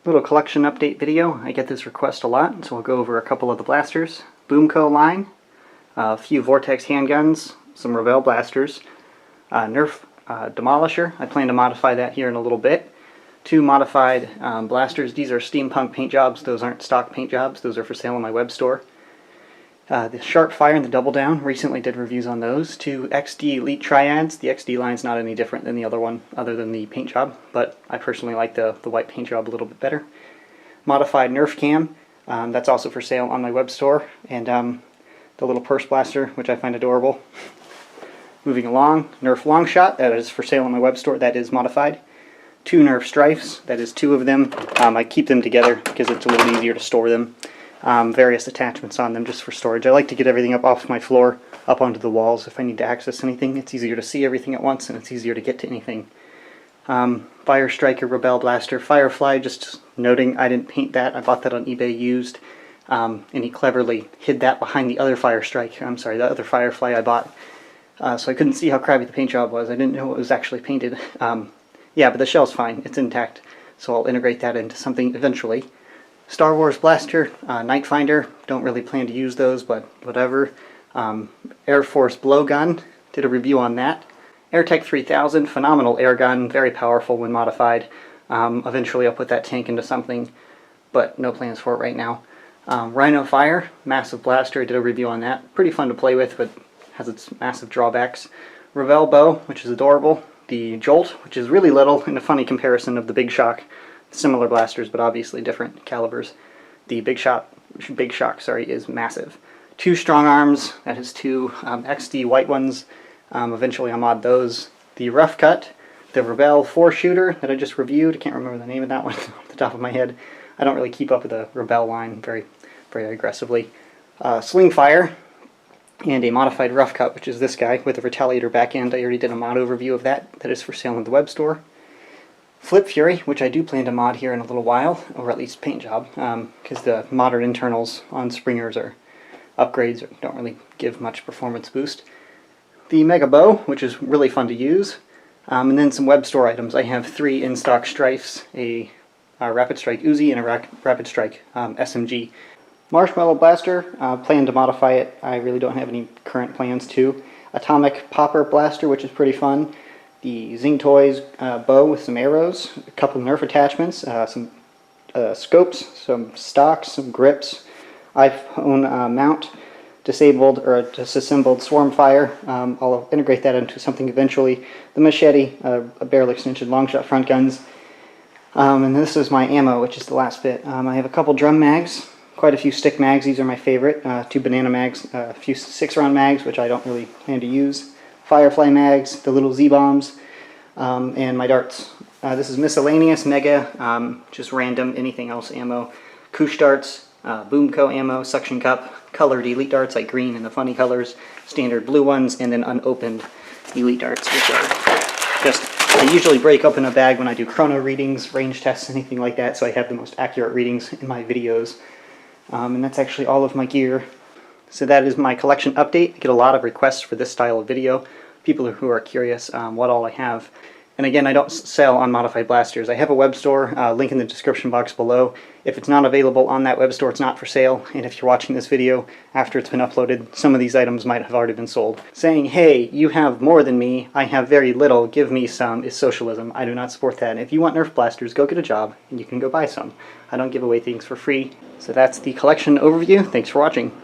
Little collection update video. I get this request a lot, so I'll go over a couple of the blasters. Boomco line, a few Vortex handguns, some Revell blasters, Nerf Demolisher. I plan to modify that here in a little bit. Two modified blasters. These are steampunk paint jobs. Those aren't stock paint jobs. Those are for sale on my web store. The Sharp Fire and the Double Down. Recently did reviews on those. Two XD Elite Triads. The XD line's not any different than the other one, other than the paint job, but I personally like the white paint job a little bit better. Modified Nerf Cam. That's also for sale on my web store. And the little purse blaster, which I find adorable. Moving along, Nerf Longshot. That is for sale on my web store. That is modified. Two Nerf Strifes. That is two of them. I keep them together because it's a little easier to store them. Various attachments on them just for storage. I like to get everything up off my floor, up onto the walls if I need to access anything. It's easier to see everything at once and it's easier to get to anything. Fire Striker Rebel Blaster. Firefly, just noting I didn't paint that. I bought that on eBay used. And he cleverly hid that behind the other the other Firefly I bought. So I couldn't see how crabby the paint job was. I didn't know it was actually painted. Yeah, but the shell's fine. It's intact. So I'll integrate that into something eventually. Star Wars Blaster, Night Finder. Don't really plan to use those, but whatever. Air Force Blowgun. Did a review on that. AirTech 3000. Phenomenal air gun. Very powerful when modified. Eventually I'll put that tank into something, but no plans for it right now. Rhino Fire. Massive blaster. I did a review on that. Pretty fun to play with, but has its massive drawbacks. Revell Bow, which is adorable. The Jolt, which is really little, in a funny comparison of the Big Shock. Similar blasters, but obviously different calibers. The Big Shock, is massive. Two Strong Arms, that is two XD white ones. Eventually I'll mod those. The Rough Cut, the Revell 4-shooter that I just reviewed. I can't remember the name of that one off the top of my head. I don't really keep up with the Revell line very aggressively. Sling Fire, and a modified Rough Cut, which is this guy with a Retaliator back end. I already did a mod overview of that. That is for sale on the web store. Flip Fury, which I do plan to mod here in a little while, or at least paint job, because the modern internals on Springers are upgrades or don't really give much performance boost. The Mega Bow, which is really fun to use, and then some web store items. I have three in-stock Strifes, a Rapid Strike Uzi, and a Rapid Strike SMG. Marshmallow Blaster, plan to modify it. I really don't have any current plans to. Atomic Popper Blaster, which is pretty fun. The Zing Toys bow with some arrows, a couple Nerf attachments, some scopes, some stocks, some grips, iPhone mount, disabled or disassembled Swarm Fire. I'll integrate that into something eventually. The machete, a barrel extension longshot front guns. And this is my ammo, which is the last bit. I have a couple drum mags. Quite a few stick mags, these are my favorite. Two banana mags, a few 6-round mags, which I don't really plan to use. Firefly mags, the little Z-bombs, and my darts. This is miscellaneous, mega, just random, anything else ammo. Koosh darts, Boomco ammo, suction cup, colored elite darts like green and the funny colors, standard blue ones, and then unopened elite darts, which are just, I usually break open a bag when I do chrono readings, range tests, anything like that, so I have the most accurate readings in my videos. And that's actually all of my gear. So that is my collection update. I get a lot of requests for this style of video. People who are curious what all I have. And again, I don't sell unmodified blasters. I have a web store, link in the description box below. If it's not available on that web store, it's not for sale. And if you're watching this video after it's been uploaded, some of these items might have already been sold. Saying, hey, you have more than me, I have very little, give me some, is socialism. I do not support that. And if you want Nerf blasters, go get a job and you can go buy some. I don't give away things for free. So that's the collection overview. Thanks for watching.